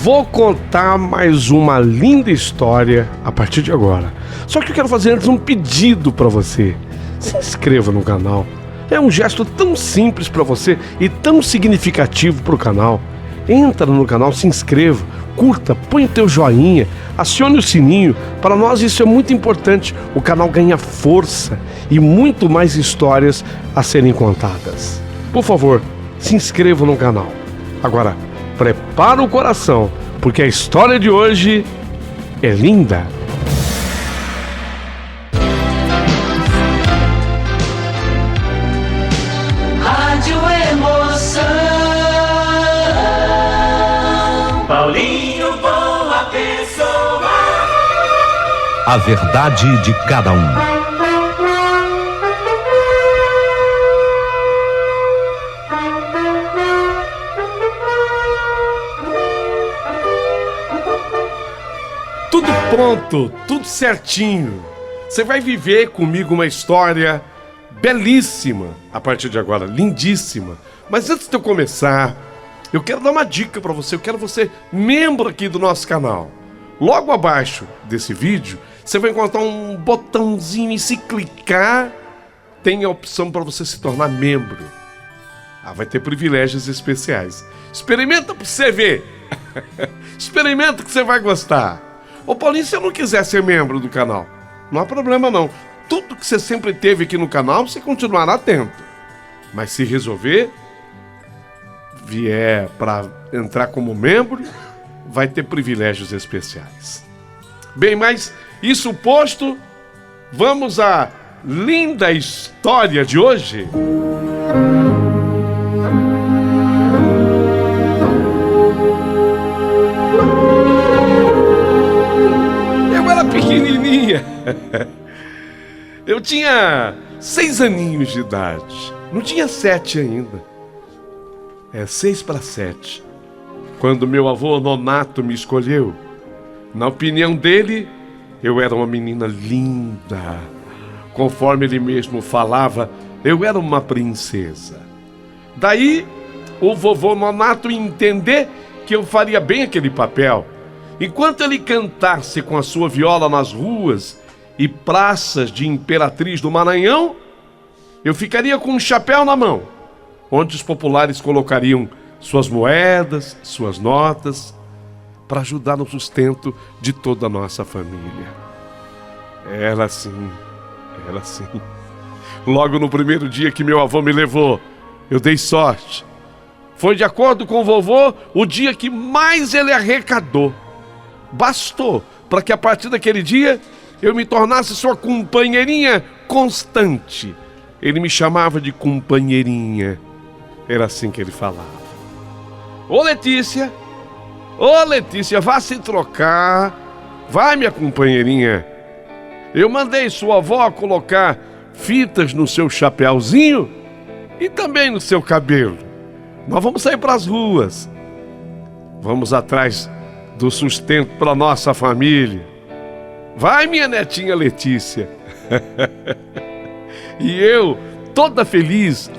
Vou contar mais uma linda história a partir de agora. Só que eu quero fazer antes um pedido para você. Se inscreva no canal. É um gesto tão simples para você e tão significativo para o canal. Entra no canal, se inscreva, curta, põe o teu joinha, acione o sininho. Para nós isso é muito importante. O canal ganha força e muito mais histórias a serem contadas. Por favor, se inscreva no canal. Agora, prepara o coração, porque a história de hoje é linda. Rádio Emoção. Paulinho, boa pessoa. A verdade de cada um. Tudo pronto, tudo certinho. Você vai viver comigo uma história belíssima a partir de agora, lindíssima. Mas antes de eu começar, eu quero dar uma dica para você. Eu quero você membro aqui do nosso canal. Logo abaixo desse vídeo, você vai encontrar um botãozinho e se clicar, tem a opção para você se tornar membro. Vai ter privilégios especiais. Experimenta para você ver. Experimenta que você vai gostar. Ô Paulinho, se eu não quiser ser membro do canal, não há problema não. Tudo que você sempre teve aqui no canal, você continuará tendo. Mas se resolver, vier para entrar como membro, vai ter privilégios especiais. Bem, mas isso posto, vamos à linda história de hoje. Pequenininha. Eu tinha 6 aninhos de idade. Não tinha 7 ainda. 6 para 7. Quando meu avô Nonato me escolheu. Na opinião dele, eu era uma menina linda. Conforme ele mesmo falava, eu era uma princesa. Daí, o vovô Nonato entender que eu faria bem aquele papel. Enquanto ele cantasse com a sua viola nas ruas e praças de Imperatriz do Maranhão, eu ficaria com um chapéu na mão, onde os populares colocariam suas moedas, suas notas, para ajudar no sustento de toda a nossa família. Era assim, era assim. Logo no primeiro dia que meu avô me levou, eu dei sorte. Foi de acordo com o vovô o dia que mais ele arrecadou. Bastou para que a partir daquele dia eu me tornasse sua companheirinha constante. Ele me chamava de companheirinha. Era assim que ele falava. Ô Letícia, vá se trocar. Vai, minha companheirinha. Eu mandei sua avó colocar fitas no seu chapéuzinho e também no seu cabelo. Nós vamos sair para as ruas. Vamos atrás do sustento para nossa família. Vai, minha netinha Letícia. E eu, toda feliz,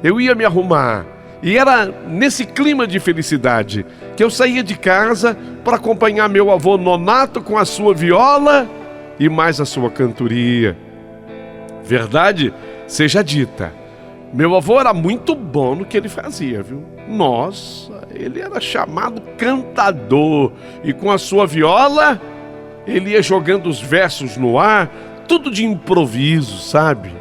eu ia me arrumar. E era nesse clima de felicidade que eu saía de casa para acompanhar meu avô Nonato com a sua viola e mais a sua cantoria. Verdade seja dita, meu avô era muito bom no que ele fazia, viu? Nossa, ele era chamado cantador. E com a sua viola, ele ia jogando os versos no ar, tudo de improviso, sabe?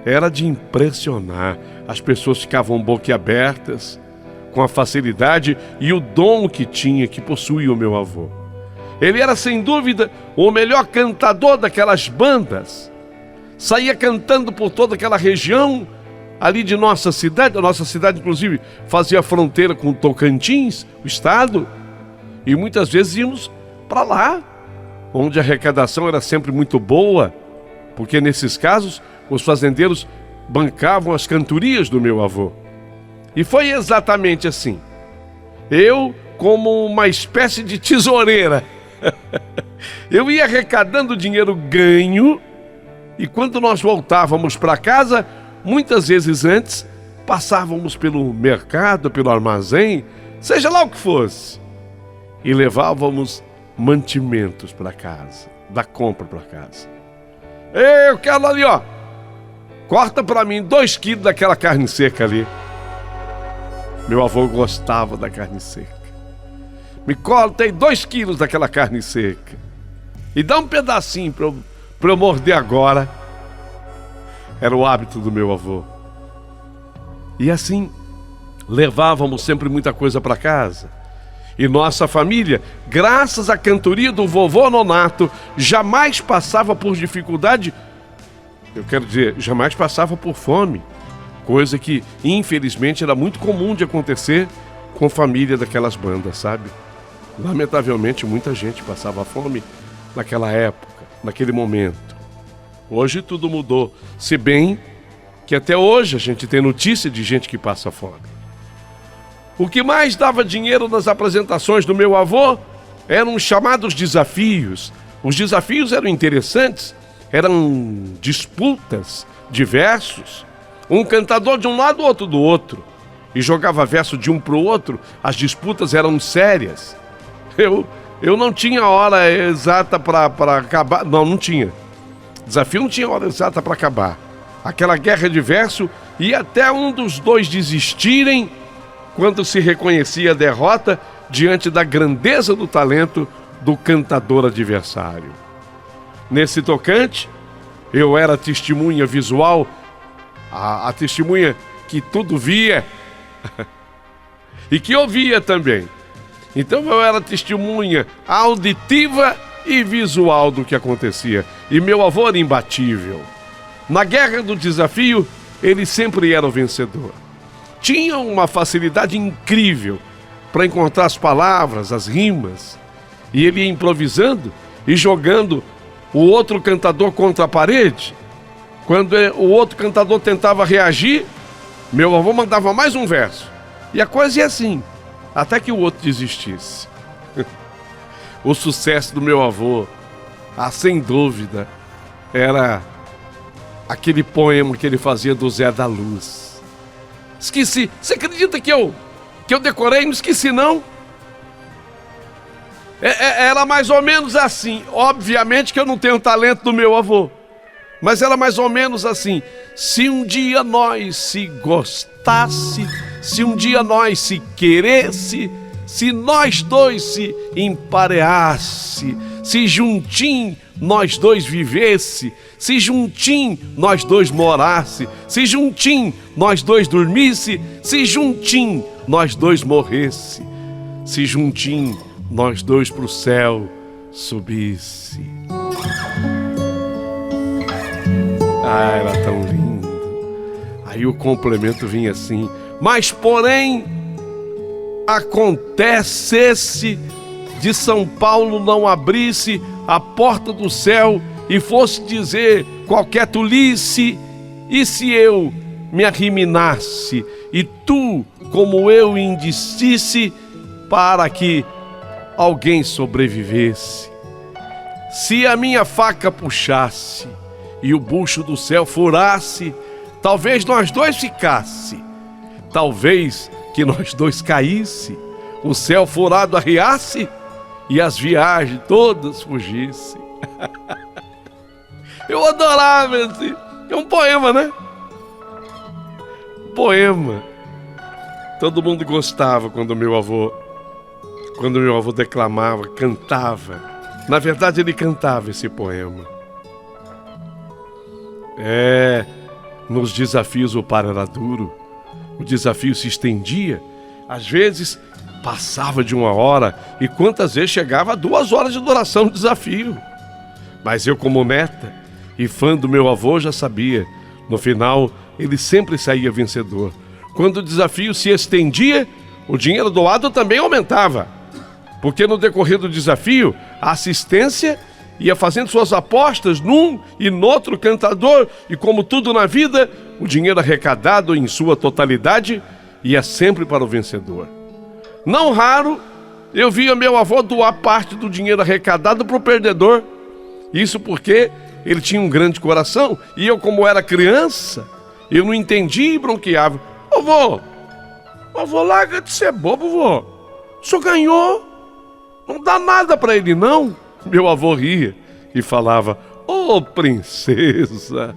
Era de impressionar. As pessoas ficavam boquiabertas com a facilidade e o dom que tinha, que possuía o meu avô. Ele era, sem dúvida, o melhor cantador daquelas bandas. Saía cantando por toda aquela região ali de nossa cidade. A nossa cidade, inclusive, fazia fronteira com o Tocantins, o estado, e muitas vezes íamos para lá, onde a arrecadação era sempre muito boa, porque nesses casos os fazendeiros bancavam as cantorias do meu avô. E foi exatamente assim. Eu, como uma espécie de tesoureira, eu ia arrecadando dinheiro ganho, e quando nós voltávamos para casa, muitas vezes antes, passávamos pelo mercado, pelo armazém, seja lá o que fosse. e levávamos mantimentos para casa, da compra para casa. Ei, eu quero ali, ó. Corta para mim 2 quilos daquela carne seca ali. Meu avô gostava da carne seca. Me corta aí 2 quilos daquela carne seca. E dá um pedacinho para eu morder agora. Era o hábito do meu avô. E assim, levávamos sempre muita coisa para casa. E nossa família, graças à cantoria do vovô Nonato, jamais passava por dificuldade. Eu quero dizer, jamais passava por fome. Coisa que, infelizmente, era muito comum de acontecer com a família daquelas bandas, sabe? Lamentavelmente, muita gente passava fome naquela época, naquele momento. Hoje tudo mudou, se bem que até hoje a gente tem notícia de gente que passa fome. O que mais dava dinheiro nas apresentações do meu avô eram os chamados desafios. Os desafios eram interessantes, eram disputas de versos. Um cantador de um lado, outro do outro. E jogava verso de um para o outro. As disputas eram sérias. Eu não tinha hora exata para acabar. Não tinha. Desafio não tinha hora exata para acabar. Aquela guerra de verso e até um dos dois desistirem quando se reconhecia a derrota diante da grandeza do talento do cantador adversário. Nesse tocante, eu era testemunha visual, a testemunha que tudo via e que ouvia também. Então eu era testemunha auditiva e visual do que acontecia. E meu avô era imbatível. Na guerra do desafio, ele sempre era o vencedor. Tinha uma facilidade incrível para encontrar as palavras, as rimas. E ele ia improvisando e jogando o outro cantador contra a parede. Quando o outro cantador tentava reagir, meu avô mandava mais um verso. E a coisa ia assim, até que o outro desistisse. O sucesso do meu avô, sem dúvida, era aquele poema que ele fazia do Zé da Luz. Esqueci. Você acredita que eu decorei? Não esqueci, não. Era mais ou menos assim. Obviamente que eu não tenho o talento do meu avô, mas era mais ou menos assim. Se um dia nós se gostasse, se um dia nós se queresse, se nós dois se empareasse, se juntinho nós dois vivesse, se juntinho nós dois morasse, se juntinho nós dois dormisse, se juntinho nós dois morresse, se juntinho nós dois pro céu subisse. Era tão lindo. Aí o complemento vinha assim: mas porém acontecesse de São Paulo não abrisse a porta do céu e fosse dizer qualquer tolice, e se eu me arriminasse e tu como eu indicisse para que alguém sobrevivesse? Se a minha faca puxasse e o bucho do céu furasse, talvez nós dois ficasse, talvez que nós dois caísse, o céu furado arriasse e as viagens todas fugissem. Eu adorava esse. É um poema, né? Poema. Todo mundo gostava quando meu avô declamava, cantava. Na verdade, ele cantava esse poema. Nos desafios o par era duro. O desafio se estendia. Às vezes passava de 1 hora e quantas vezes chegava a 2 horas de duração do desafio. Mas eu, como neta e fã do meu avô, já sabia. No final, ele sempre saía vencedor. Quando o desafio se estendia, o dinheiro doado também aumentava. Porque no decorrer do desafio, a assistência ia fazendo suas apostas num e no outro cantador. E como tudo na vida, o dinheiro arrecadado em sua totalidade ia sempre para o vencedor. Não raro, eu via meu avô doar parte do dinheiro arrecadado para o perdedor. Isso porque ele tinha um grande coração e eu, como era criança, eu não entendia e bronqueava. Vô, larga de ser bobo, vô. O senhor ganhou. Não dá nada para ele, não. Meu avô ria e falava: ô princesa,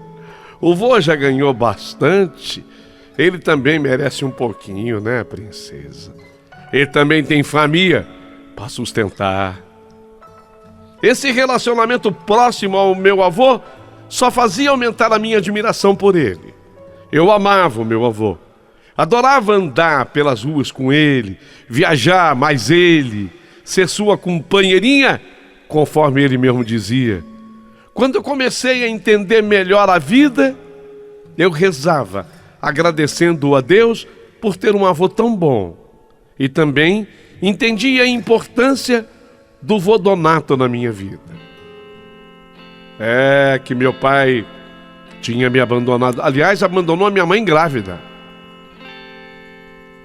o vô já ganhou bastante. Ele também merece um pouquinho, né, princesa? Ele também tem família para sustentar. Esse relacionamento próximo ao meu avô só fazia aumentar a minha admiração por ele. Eu amava o meu avô. Adorava andar pelas ruas com ele, viajar mais ele, ser sua companheirinha, conforme ele mesmo dizia. Quando eu comecei a entender melhor a vida, eu rezava, agradecendo a Deus por ter um avô tão bom. E também entendi a importância do vô Donato na minha vida. É que meu pai tinha me abandonado. Aliás, abandonou a minha mãe grávida.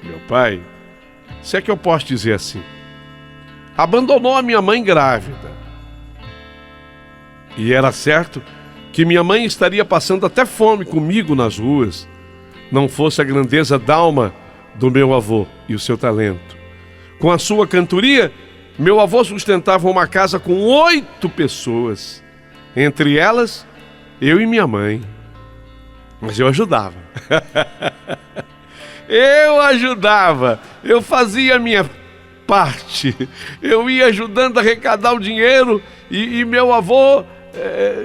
Meu pai, se é que eu posso dizer assim, abandonou a minha mãe grávida. E era certo que minha mãe estaria passando até fome comigo nas ruas, não fosse a grandeza d'alma do meu avô e o seu talento. Com a sua cantoria, meu avô sustentava uma casa com 8 pessoas, entre elas, eu e minha mãe. Mas eu ajudava. Eu fazia a minha parte. Eu ia ajudando a arrecadar o dinheiro e meu avô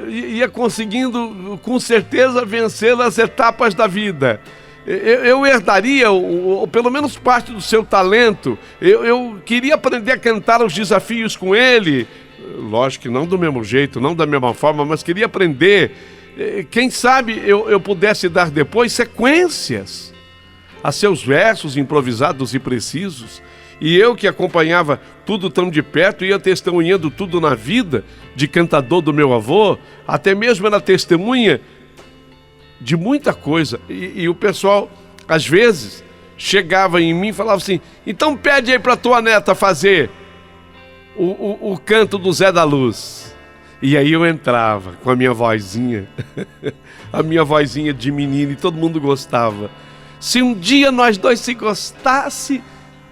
ia conseguindo, com certeza, vencer as etapas da vida. Eu herdaria, ou pelo menos parte do seu talento. Eu queria aprender a cantar os desafios com ele. Lógico que não do mesmo jeito, não da mesma forma, mas queria aprender. Quem sabe eu pudesse dar depois sequências a seus versos improvisados e precisos. E eu que acompanhava tudo tão de perto, ia testemunhando tudo na vida de cantador do meu avô, até mesmo era testemunha de muita coisa. E o pessoal, às vezes, chegava em mim e falava assim: então pede aí para tua neta fazer o canto do Zé da Luz. E aí eu entrava com a minha vozinha, a minha vozinha de menino, e todo mundo gostava. Se um dia nós dois se gostasse,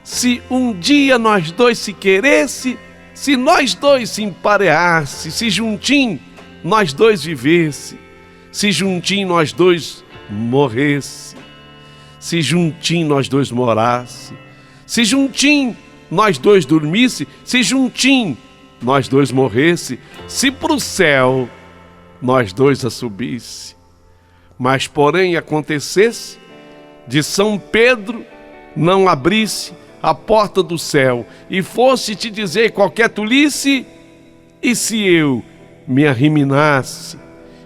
se um dia nós dois se queresse, se nós dois se empareasse, se juntinho nós dois vivesse, se juntinho nós dois morresse, se juntinho nós dois morasse, se juntinho nós dois dormisse, se juntinho nós dois morresse, se pro céu nós dois a subisse. Mas porém acontecesse de São Pedro não abrisse a porta do céu e fosse te dizer qualquer tolice, e se eu me arriminasse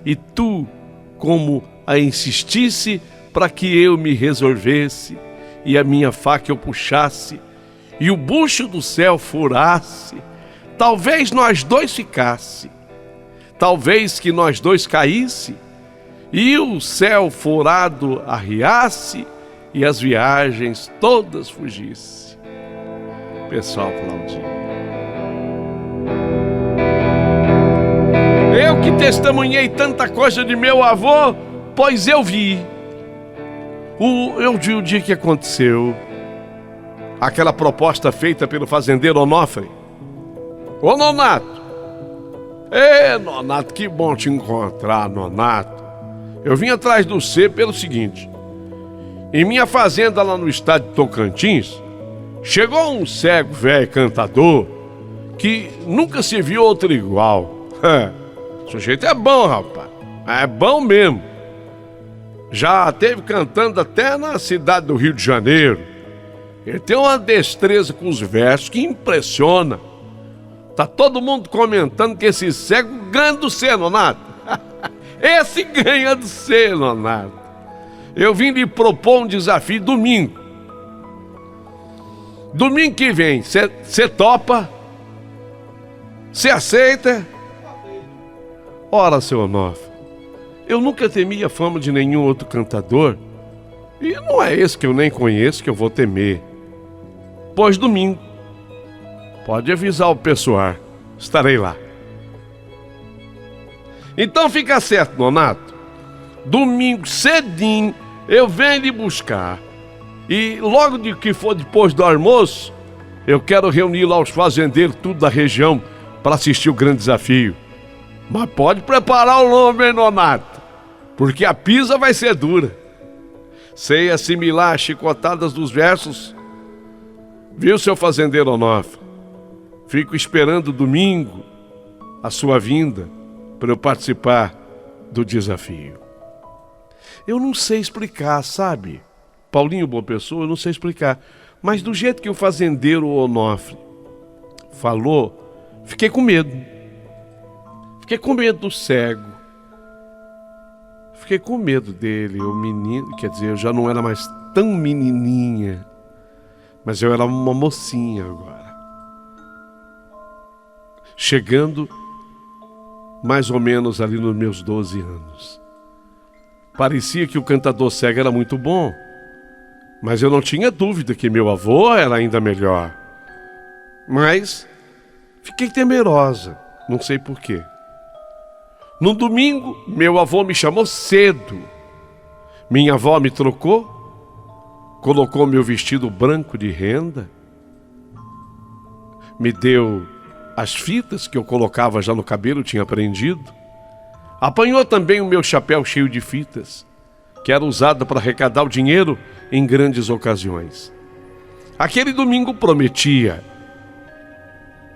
e tu como a insistisse para que eu me resolvesse e a minha faca eu puxasse e o bucho do céu furasse, talvez nós dois ficasse, talvez que nós dois caísse e o céu furado arriasse e as viagens todas fugisse. Pessoal aplaudiu. Eu que testemunhei tanta coisa de meu avô, pois eu vi o dia que aconteceu aquela proposta feita pelo fazendeiro Onofre. Ô Nonato, Nonato, que bom te encontrar, Nonato. Eu vim atrás do você pelo seguinte: em minha fazenda lá no estado de Tocantins, chegou um cego velho cantador que nunca se viu outro igual. O sujeito é bom, rapaz, é bom mesmo. Já teve cantando até na cidade do Rio de Janeiro. Ele tem uma destreza com os versos que impressiona. Tá todo mundo comentando que esse cego ganha do cê, Nonato. Esse ganha do cê, Nonato. Eu vim lhe propor um desafio domingo. Domingo que vem, você topa? Você aceita? Ora, seu Onofre, eu nunca temi a fama de nenhum outro cantador, e não é esse que eu nem conheço que eu vou temer. Pois domingo, pode avisar o pessoal, estarei lá. Então fica certo, Nonato. Domingo cedinho eu venho lhe buscar. E logo de que for depois do almoço, Eu quero reunir lá os fazendeiros tudo da região para assistir o grande desafio. Mas pode preparar o lombo, hein, Nonato? Porque a pisa vai ser dura. Sei assimilar as chicotadas dos versos. Viu, seu fazendeiro Onofre? Fico esperando domingo a sua vinda para eu participar do desafio. Eu não sei explicar, sabe? Paulinho Boa Pessoa, eu não sei explicar. Mas do jeito que o fazendeiro Onofre falou, fiquei com medo. Fiquei com medo do cego. Fiquei com medo dele, o menino. Quer dizer, eu já não era mais tão menininha. Mas eu era uma mocinha agora. Chegando mais ou menos ali nos meus 12 anos. Parecia que o cantador cego era muito bom, mas eu não tinha dúvida que meu avô era ainda melhor. Mas fiquei temerosa, não sei porquê. No domingo, meu avô me chamou cedo. Minha avó me trocou, colocou meu vestido branco de renda, me deu as fitas que eu colocava já no cabelo, tinha aprendido. Apanhou também o meu chapéu cheio de fitas, que era usado para arrecadar o dinheiro em grandes ocasiões. Aquele domingo prometia.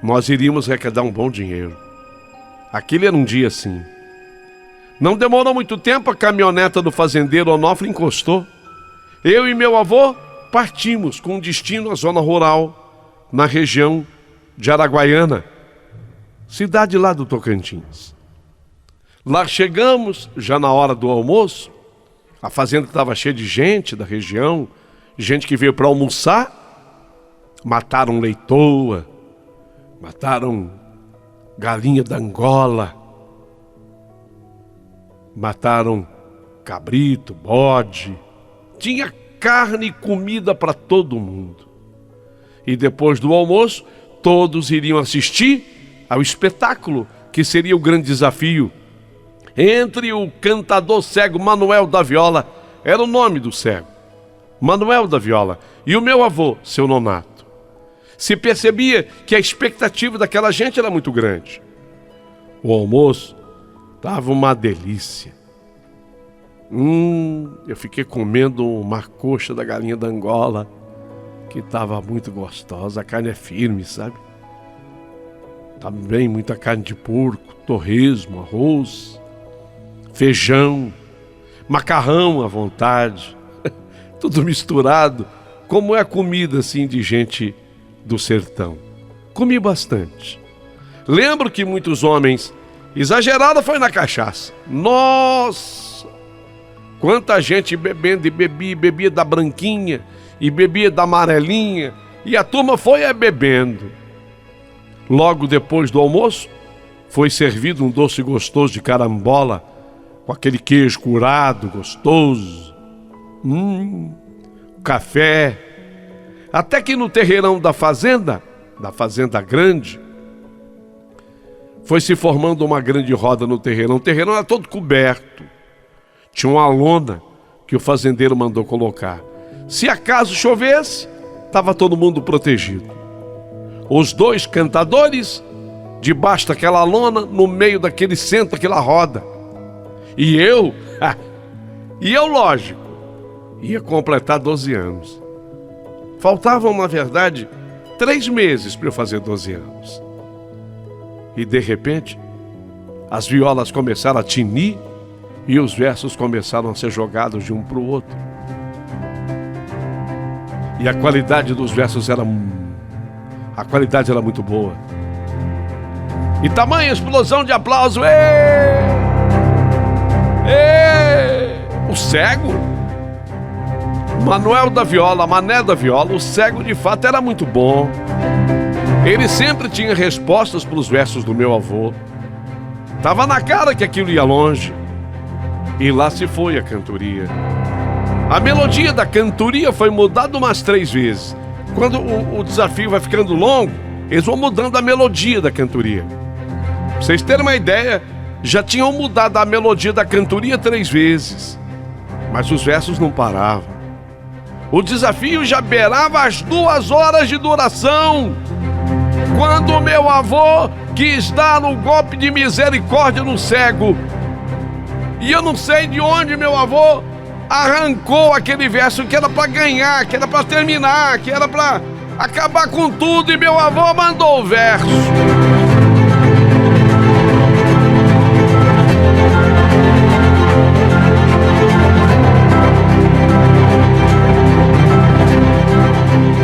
Nós iríamos arrecadar um bom dinheiro. Aquele era um dia assim. Não demorou muito tempo, a caminhoneta do fazendeiro Onofre encostou. Eu e meu avô partimos com destino à zona rural, na região de Araguaiana, cidade lá do Tocantins. Lá chegamos, já na hora do almoço. A fazenda estava cheia de gente da região, gente que veio para almoçar. Mataram leitoa, mataram galinha da Angola, mataram cabrito, bode. Tinha carne e comida para todo mundo. E depois do almoço, todos iriam assistir ao espetáculo, que seria o grande desafio. Entre o cantador cego Manuel da Viola, era o nome do cego, Manuel da Viola, e o meu avô, seu Nonato. Se percebia que a expectativa daquela gente era muito grande. O almoço estava uma delícia. Eu fiquei comendo uma coxa da galinha da Angola, que estava muito gostosa. A carne é firme, sabe? Também muita carne de porco, torresmo, arroz, feijão, macarrão à vontade, tudo misturado, como é a comida assim de gente do sertão. Comi bastante. Lembro que muitos homens exageraram foi na cachaça. Nossa! Quanta gente bebendo, e bebia da branquinha, e bebia da amarelinha, e a turma foi bebendo. Logo depois do almoço, foi servido um doce gostoso de carambola, com aquele queijo curado, gostoso. Café. Até que no terreirão da fazenda grande, foi se formando uma grande roda no terreirão. O terreirão era todo coberto. Tinha uma lona que o fazendeiro mandou colocar. Se acaso chovesse, estava todo mundo protegido. Os dois cantadores, debaixo daquela lona, no meio daquele centro, daquela roda. E eu, lógico, ia completar 12 anos. Faltavam, na verdade, 3 meses para eu fazer 12 anos. E, de repente, as violas começaram a tinir e os versos começaram a ser jogados de um para o outro. E a qualidade dos versos era muito boa. E tamanha explosão de aplauso. O cego, Manuel da Viola, Mané da Viola, o cego de fato era muito bom. Ele sempre tinha respostas para os versos do meu avô. Tava na cara que aquilo ia longe. E lá se foi a cantoria. A melodia da cantoria foi mudada umas 3 vezes. Quando o desafio vai ficando longo, eles vão mudando a melodia da cantoria. Pra vocês terem uma ideia, já tinham mudado a melodia da cantoria 3 vezes. Mas os versos não paravam. O desafio já beirava as 2 horas de duração, quando meu avô quis dar um golpe de misericórdia no cego. E eu não sei de onde meu avô arrancou aquele verso que era para ganhar, que era para terminar, que era para acabar com tudo, e meu avô mandou o verso.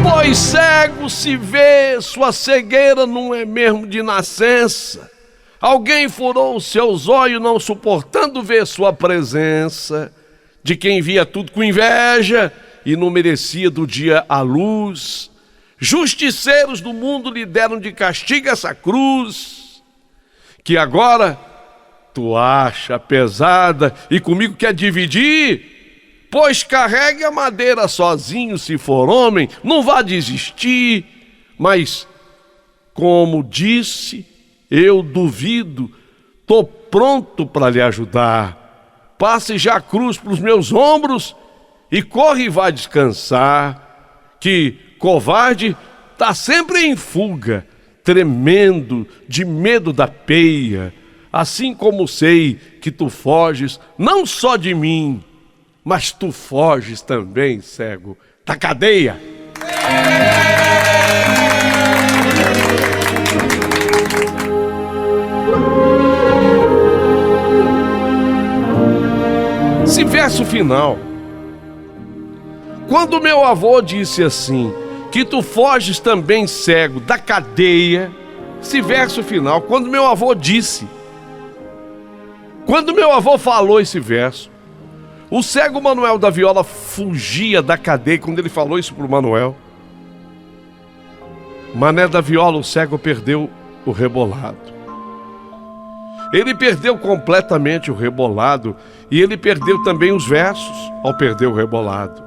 Pois cego se vê, sua cegueira não é mesmo de nascença. Alguém furou os seus olhos, não suportando ver sua presença. De quem via tudo com inveja e não merecia do dia a luz. Justiceiros do mundo lhe deram de castigo essa cruz, que agora tu acha pesada e comigo quer dividir. Pois carregue a madeira sozinho, se for homem, não vá desistir. Mas, como disse, eu duvido, tô pronto para lhe ajudar. Passe já a cruz para os meus ombros e corre e vá descansar, que covarde tá sempre em fuga, tremendo de medo da peia. Assim como sei que tu foges, não só de mim, mas tu foges também, cego, da cadeia. Esse verso final, quando meu avô disse assim, que tu foges também, cego, da cadeia, esse verso final, quando meu avô falou esse verso, o cego Manuel da Viola fugia da cadeia. Quando ele falou isso para o Manuel, Mané da Viola, o cego, perdeu o rebolado. Ele perdeu completamente o rebolado e ele perdeu também os versos ao perder o rebolado.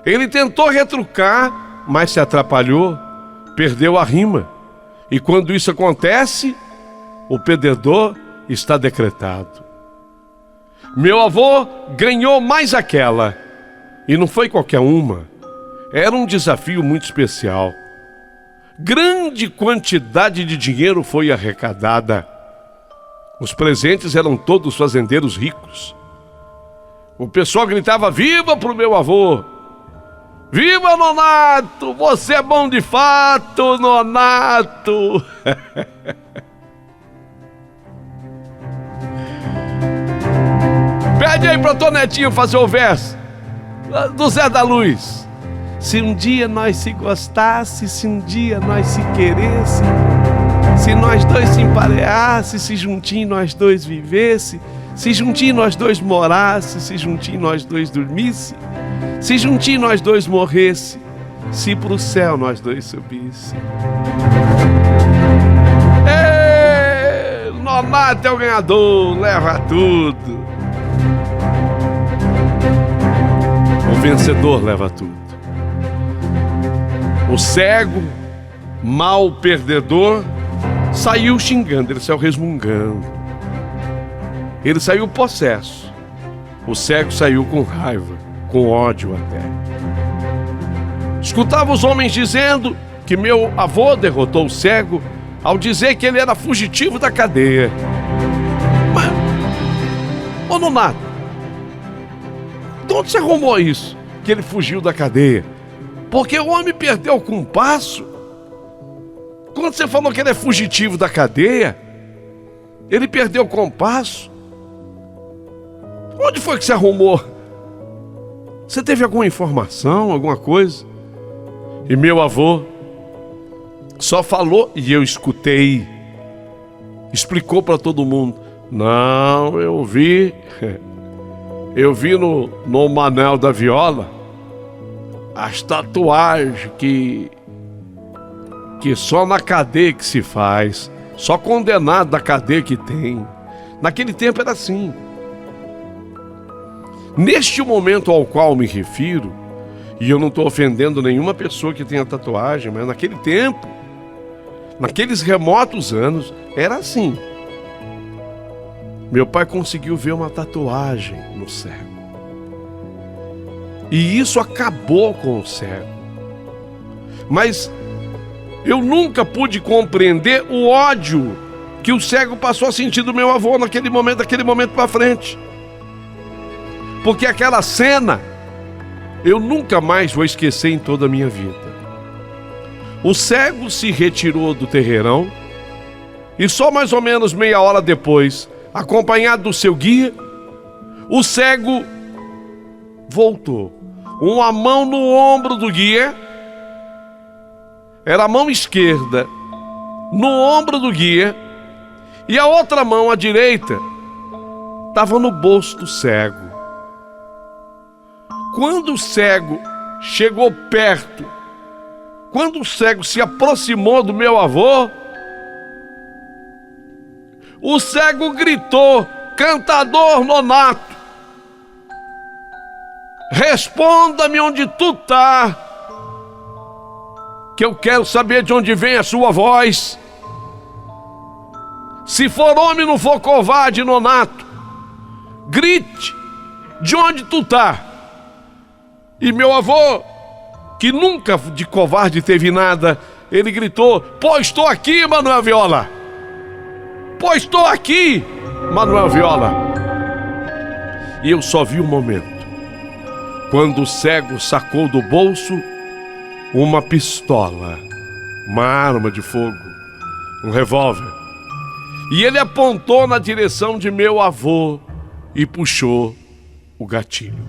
Ele tentou retrucar, mas se atrapalhou, perdeu a rima. E quando isso acontece, o perdedor está decretado. Meu avô ganhou mais aquela, e não foi qualquer uma. Era um desafio muito especial. Grande quantidade de dinheiro foi arrecadada. Os presentes eram todos fazendeiros ricos. O pessoal gritava: viva pro meu avô! Viva, Nonato! Você é bom de fato, Nonato! Pede aí pra Tonetinho fazer o verso do Zé da Luz. Se um dia nós se gostasse, se um dia nós se queresse, se nós dois se empareasse, se juntinho nós dois vivesse, se juntinho nós dois morasse, se juntinho nós dois dormisse, se juntinho nós dois morresse, se pro céu nós dois subisse. Ei, Nonato é o ganhador, leva tudo. O vencedor leva tudo. O cego, mau perdedor, saiu xingando, ele saiu resmungando. Ele saiu possesso. O cego saiu com raiva, com ódio até. Escutava os homens dizendo que meu avô derrotou o cego ao dizer que ele era fugitivo da cadeia. Mas, ô Nonato, de onde você arrumou isso? Que ele fugiu da cadeia? Porque o homem perdeu o compasso. Quando você falou que ele é fugitivo da cadeia, ele perdeu o compasso. Onde foi que você arrumou? Você teve alguma informação, alguma coisa? E meu avô só falou e eu escutei. Explicou para todo mundo. Não, eu vi no Manuel da Viola as tatuagens que só na cadeia que se faz, só condenado da cadeia que tem. Naquele tempo era assim. Neste momento ao qual me refiro, e eu não estou ofendendo nenhuma pessoa que tenha tatuagem, mas naquele tempo, naqueles remotos anos, era assim. Meu pai conseguiu ver uma tatuagem no cego. E isso acabou com o cego. Mas eu nunca pude compreender o ódio que o cego passou a sentir do meu avô daquele momento para frente. Porque aquela cena eu nunca mais vou esquecer em toda a minha vida. O cego se retirou do terreirão e só mais ou menos meia hora depois, acompanhado do seu guia, o cego voltou. Uma mão no ombro do guia, era a mão esquerda, no ombro do guia, e a outra mão, a direita, estava no bolso do cego. Quando o cego chegou perto, quando o cego se aproximou do meu avô, o cego gritou: cantador nonato, responda-me onde tu tá, que eu quero saber de onde vem a sua voz. Se for homem, não for covarde, nonato, grite de onde tu tá. E meu avô, que nunca de covarde teve nada, ele gritou: pois estou aqui, Manuel Viola. Pois estou aqui, Manuel Viola. E eu só vi um momento, quando o cego sacou do bolso uma pistola, uma arma de fogo, um revólver. E ele apontou na direção de meu avô e puxou o gatilho.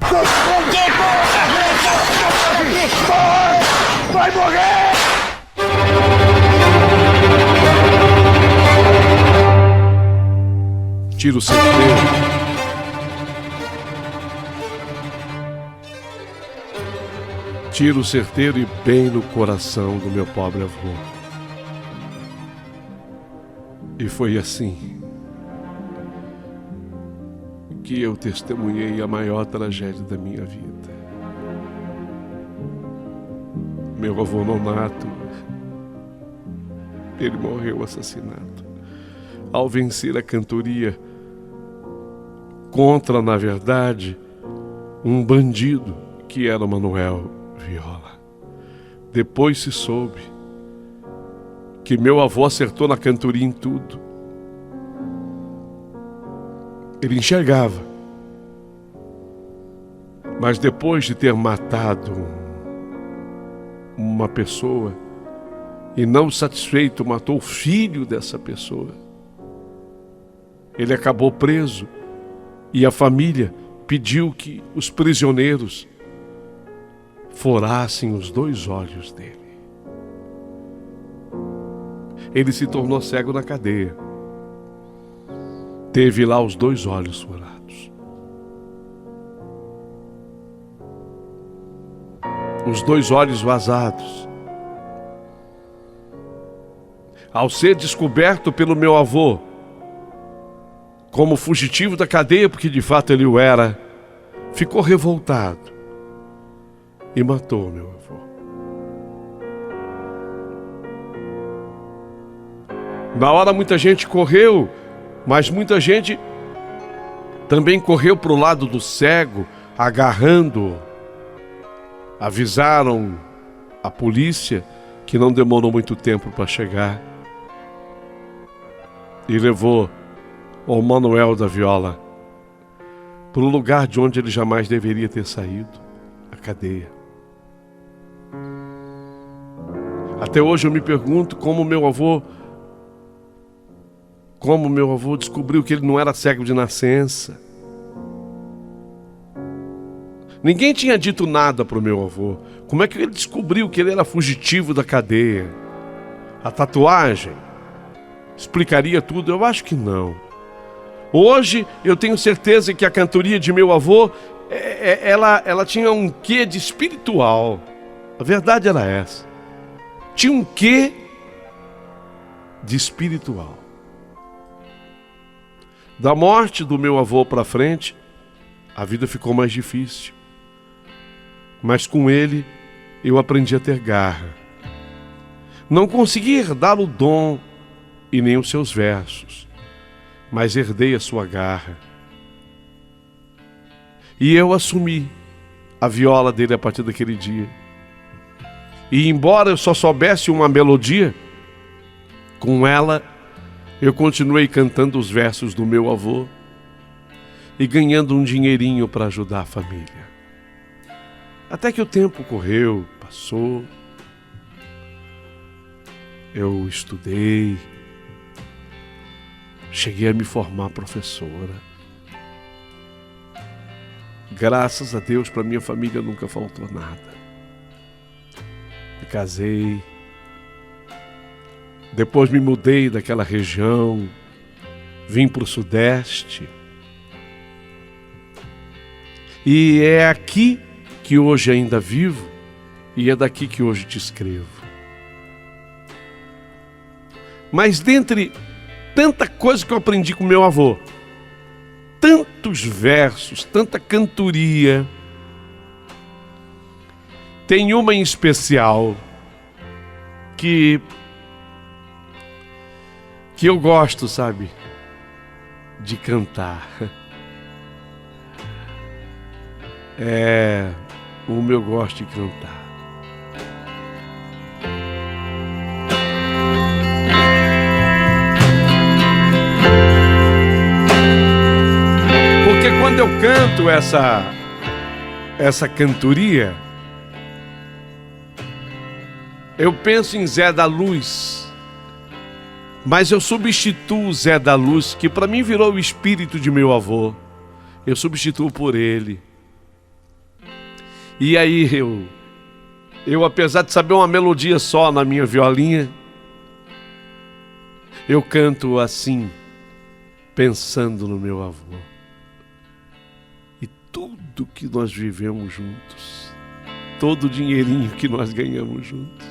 Vai morrer! Tiro certeiro. Tiro certeiro e bem no coração do meu pobre avô. E foi assim que eu testemunhei a maior tragédia da minha vida. Meu avô nonato, ele morreu assassinado ao vencer a cantoria contra, na verdade, um bandido que era o Manuel Viola. Depois se soube que meu avô acertou na cantoria em tudo. Ele enxergava, mas depois de ter matado uma pessoa e não satisfeito, matou o filho dessa pessoa, ele acabou preso e a família pediu que os prisioneiros furassem os 2 olhos dele. Ele se tornou cego na cadeia. Teve lá os 2 olhos furados. Os 2 olhos vazados. Ao ser descoberto pelo meu avô como fugitivo da cadeia, porque de fato ele o era, ficou revoltado e matou meu avô. Na hora muita gente correu, mas muita gente também correu para o lado do cego, agarrando-o. Avisaram a polícia, que não demorou muito tempo para chegar, e levou o Manuel da Viola para o lugar de onde ele jamais deveria ter saído, a cadeia. Até hoje eu me pergunto como meu avô descobriu que ele não era cego de nascença. Ninguém tinha dito nada para o meu avô. Como é que ele descobriu que ele era fugitivo da cadeia? A tatuagem explicaria tudo? Eu acho que não. Hoje eu tenho certeza que a cantoria de meu avô, ela tinha um quê de espiritual. A verdade era essa. Tinha um quê de espiritual. Da morte do meu avô para frente, a vida ficou mais difícil. Mas com ele, eu aprendi a ter garra. Não consegui herdar o dom e nem os seus versos, mas herdei a sua garra. E eu assumi a viola dele a partir daquele dia. E embora eu só soubesse uma melodia, com ela eu continuei cantando os versos do meu avô e ganhando um dinheirinho para ajudar a família. Até que o tempo correu, passou, eu estudei, cheguei a me formar professora. Graças a Deus, para minha família nunca faltou nada. Me casei, depois me mudei daquela região, vim para o Sudeste. E é aqui que hoje ainda vivo e é daqui que hoje te escrevo. Mas dentre tanta coisa que eu aprendi com meu avô, tantos versos, tanta cantoria, tem uma em especial que eu gosto, sabe, de cantar. É uma eu gosto de cantar. Porque quando eu canto essa cantoria, eu penso em Zé da Luz, mas eu substituo o Zé da Luz, que para mim virou o espírito de meu avô. Eu substituo por ele. E aí eu apesar de saber uma melodia só na minha violinha, eu canto assim, pensando no meu avô. E tudo que nós vivemos juntos, todo o dinheirinho que nós ganhamos juntos.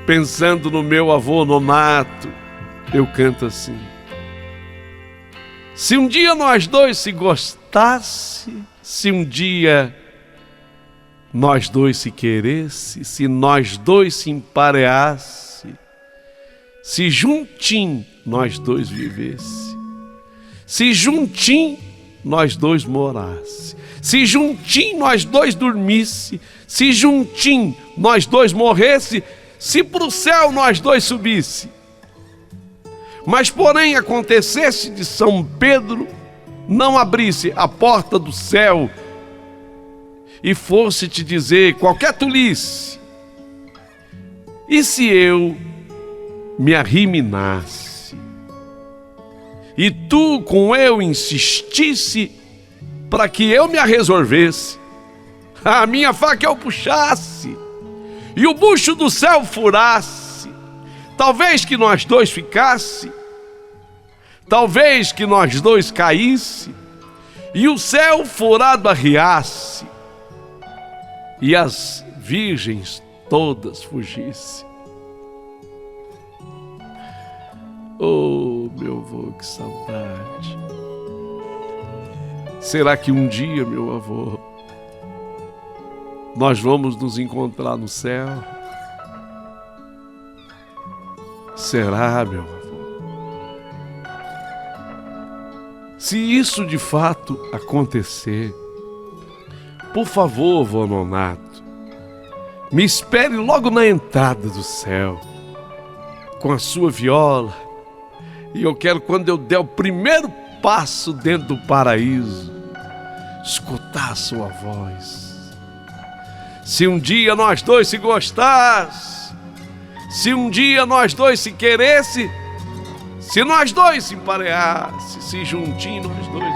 Pensando no meu avô Nonato, eu canto assim. Se um dia nós dois se gostasse, se um dia nós dois se queresse, se nós dois se empareasse, se juntinho nós dois vivesse, se juntinho nós dois morasse, se juntinho nós dois dormisse, se juntinho nós dois morresse, se pro céu nós dois subisse. Mas porém acontecesse de São Pedro não abrisse a porta do céu e fosse te dizer qualquer tolice, e se eu me arriminasse e tu com eu insistisse para que eu me resolvesse, a minha faca eu puxasse e o bucho do céu furasse, talvez que nós dois ficasse, talvez que nós dois caísse, e o céu furado arriasse, e as virgens todas fugissem. Oh, meu avô, que saudade. Será que um dia, meu avô, nós vamos nos encontrar no céu? Será, meu avô? Se isso de fato acontecer, por favor, vô Nonato, me espere logo na entrada do céu, com a sua viola, e eu quero, quando eu der o primeiro passo dentro do paraíso, escutar a sua voz. Se um dia nós dois se gostasse, se um dia nós dois se queresse, se nós dois se empareasse, se juntinho nós dois